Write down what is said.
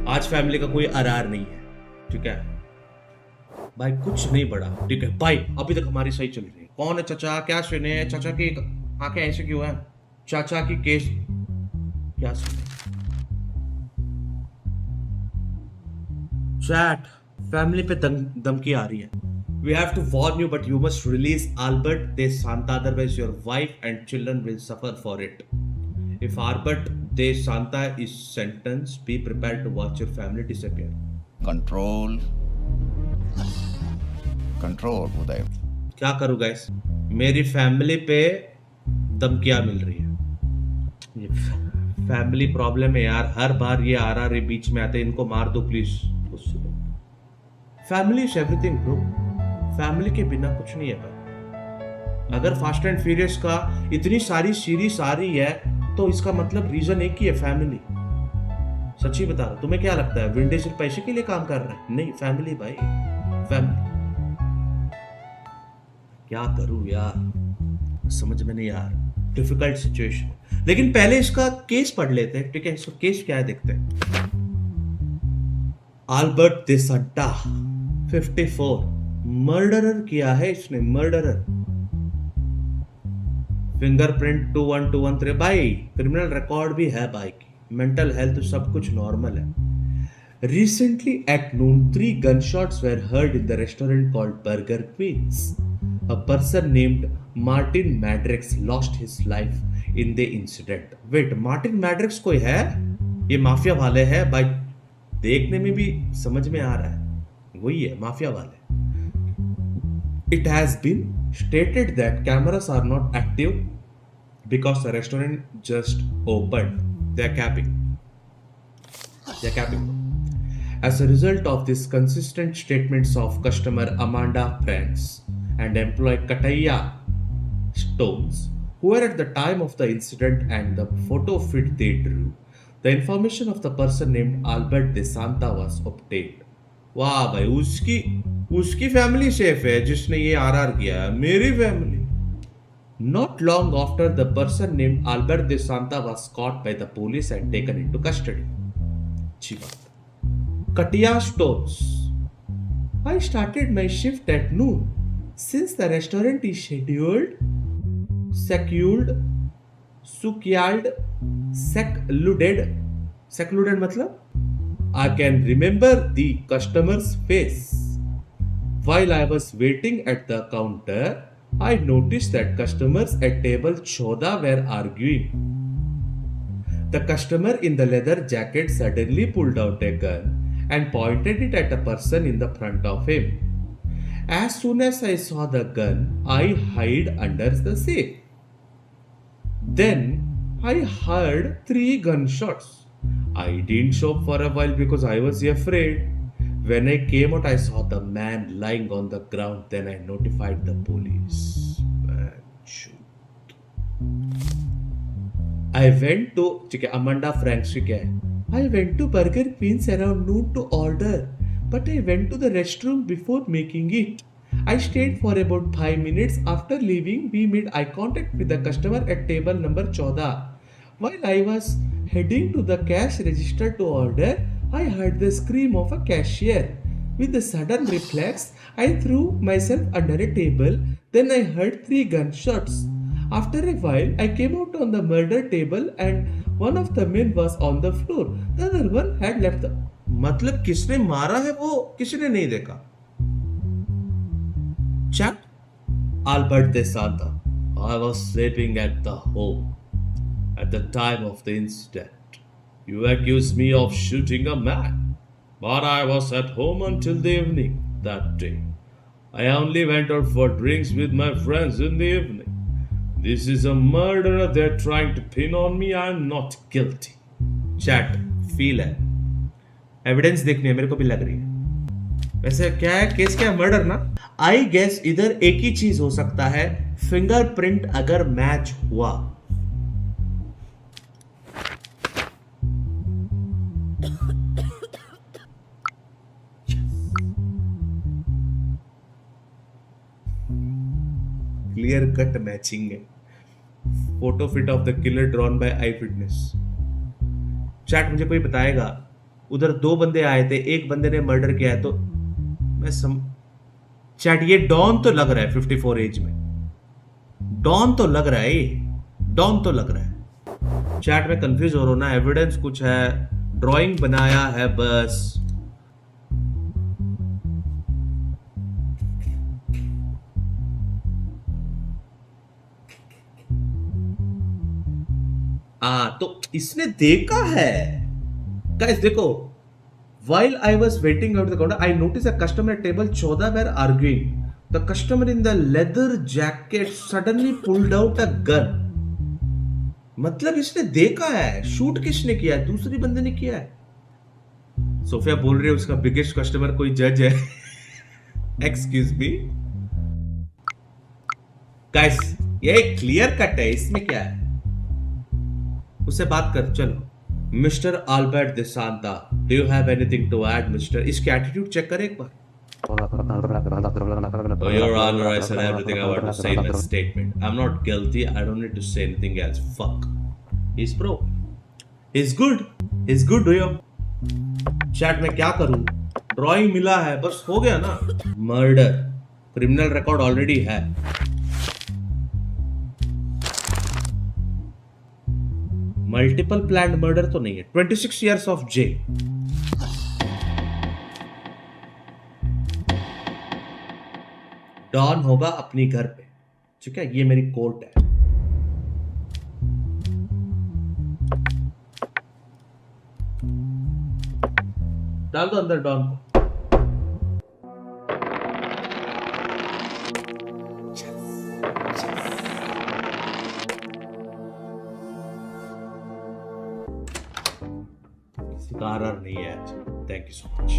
आज फैमिली का कोई आरार नहीं है, ठीक है भाई, कुछ नहीं बढ़ा, ठीक है भाई, अभी तक हमारी सही चल रही है। कौन है चाचा, क्या सुने, चाचा की आंखें ऐसे क्यों है, चाचा की केस क्या सुने। चैट, फैमिली पे धमकी आ रही है। We have to warn you, but you must release Albert De Santa, otherwise your wife and children will suffer for it. If Albert De Santa is sentenced, be prepared to watch your family disappear. Control control Uday. क्या करूँ guys, मेरी family पे धमकियां मिल रही है। ये family problem है यार, हर बार ये आ रहा बीच में आते, इनको मार दो please. Family is everything bro, family के बिना कुछ नहीं है भाई। अगर फास्ट एंड फ्यूरियस का इतनी सारी सीरीज आ रही है तो इसका मतलब रीजन एक ही है, फैमिली। सच्ची बता रहा, तुम्हें क्या लगता है विंडी सिर्फ पैसे के लिए काम कर रहा है? नहीं, फैमिली भाई, फैमिली। क्या करूं यार, समझ में नहीं आ रहा, डिफिकल्ट सिचुएशन। लेकिन पहले इसका केस पढ़ लेते हैं, ठीक है? इसका केस क्या है देखते हैं। आल्बर्ट दे सट्टा 54, मर्डरर किया है इसने, मर्डरर। फिंगरप्रिंट 2123 भाई, क्रिमिनल रिकॉर्ड भी है भाई की, मेंटल हेल्थ सब कुछ नॉर्मल है। Recently at noon, 3 gunshots were heard in the restaurant called Burger Queens. A person named Martin Madrix lost his life in the incident. Wait, Martin Madrix कोई है? ये माफिया वाले हैं भाई, देखने में भी समझ में आ रहा है वही है, माफिया वाले। It has been stated that cameras are not active because the restaurant just opened. They're capping. As a result of this consistent statements of customer Amanda Franks and employee Kataya Stones, who were at the time of the incident, and the photo feed they drew, the information of the person named Albert De Santa was obtained. वाह भाई, उसकी family safe है जिसने ये RR किया है, मेरी family. Not long after, the person named Albert De Santa was caught by the police and taken into custody. अच्छी बात। Katia Stones. I started my shift at noon. Since the restaurant is secluded मतलब I can remember the customer's face. While I was waiting at the counter, I noticed that customers at table 14 were arguing. The customer in the leather jacket suddenly pulled out a gun and pointed it at a person in the front of him. As soon as I saw the gun, I hid under the safe. Then I heard 3 gunshots. I didn't shop for a while because I was afraid. When I came out, I saw the man lying on the ground. Then I notified the police. I went to, ठीक है, Amanda Franks क्या है? I went to Burger Queens around noon to order, but I went to the restroom before making it. I stayed for about 5 minutes. After leaving, we made eye contact with the customer at table number 14. While I was heading to the cash register to order, I heard the scream of a cashier. With a sudden reflex, I threw myself under a table. Then I heard 3 gunshots. After a while, I came out on the murder table and one of the men was on the floor. The other one had left the... मतलब किसने मारा है वो किसी ने नहीं देखा। Chat. Albert De Santa. I was sleeping at the home at the time of the incident. You accuse me of shooting a man, but I was at home until the evening that day. I only went out for drinks with my friends in the evening. This is a murder they're trying to pin on me. I'm not guilty. Chat, feel है, evidence देखनी है, मेरे को भी लग रही है। वैसे क्या है केस, क्या मर्डर ना? आई गेस इधर एक ही चीज हो सकता है, फिंगरप्रिंट अगर मैच हुआ। क्लियर कट मैचिंग है। Photo fit of the killer drawn by I witness. Chat, मुझे कोई बताएगा उधर 2 बंदे आए थे, एक बंदे ने मर्डर किया है, तो चैट ये डॉन तो लग रहा है 54 एज में, डॉन तो लग रहा है, डॉन तो लग रहा है। चैट में कंफ्यूज हो रहा हूं ना, एविडेंस कुछ है, ड्राइंग बनाया है बस। तो इसने देखा है। गाइस देखो, while I was waiting out the counter, I noticed a customer at table 14 were arguing. The customer in the leather jacket suddenly pulled out a gun. मतलब इसने देखा है। शूट किसने किया है? दूसरी बंदे ने किया है। सोफिया बोल रही है उसका बिगेस्ट कस्टमर कोई जज है। एक्सक्यूज मी गाइस, ये क्लियर कट है, इसमें क्या है? उससे बात कर। चलो mister Albert DeSanta, do you have anything to add mister? इसकी एटीट्यूड चेक कर एक बार। Oh, Your Honor, I said everything I want to say in my statement. I'm not guilty. I don't need to say anything else. Fuck. He's pro. He's good. He's good, do you? Chat में क्या करूं? Drawing मिला है, बस हो गया ना। Murder, criminal record already है। मल्टीपल प्लान्ड मर्डर तो नहीं है। 26 years ऑफ जेल। डॉन होगा अपनी घर पे, ठीक है? ये मेरी कोर्ट है। डाल दो अंदर डॉन को। किसी का आरआर नहीं है आज। Thank you so much.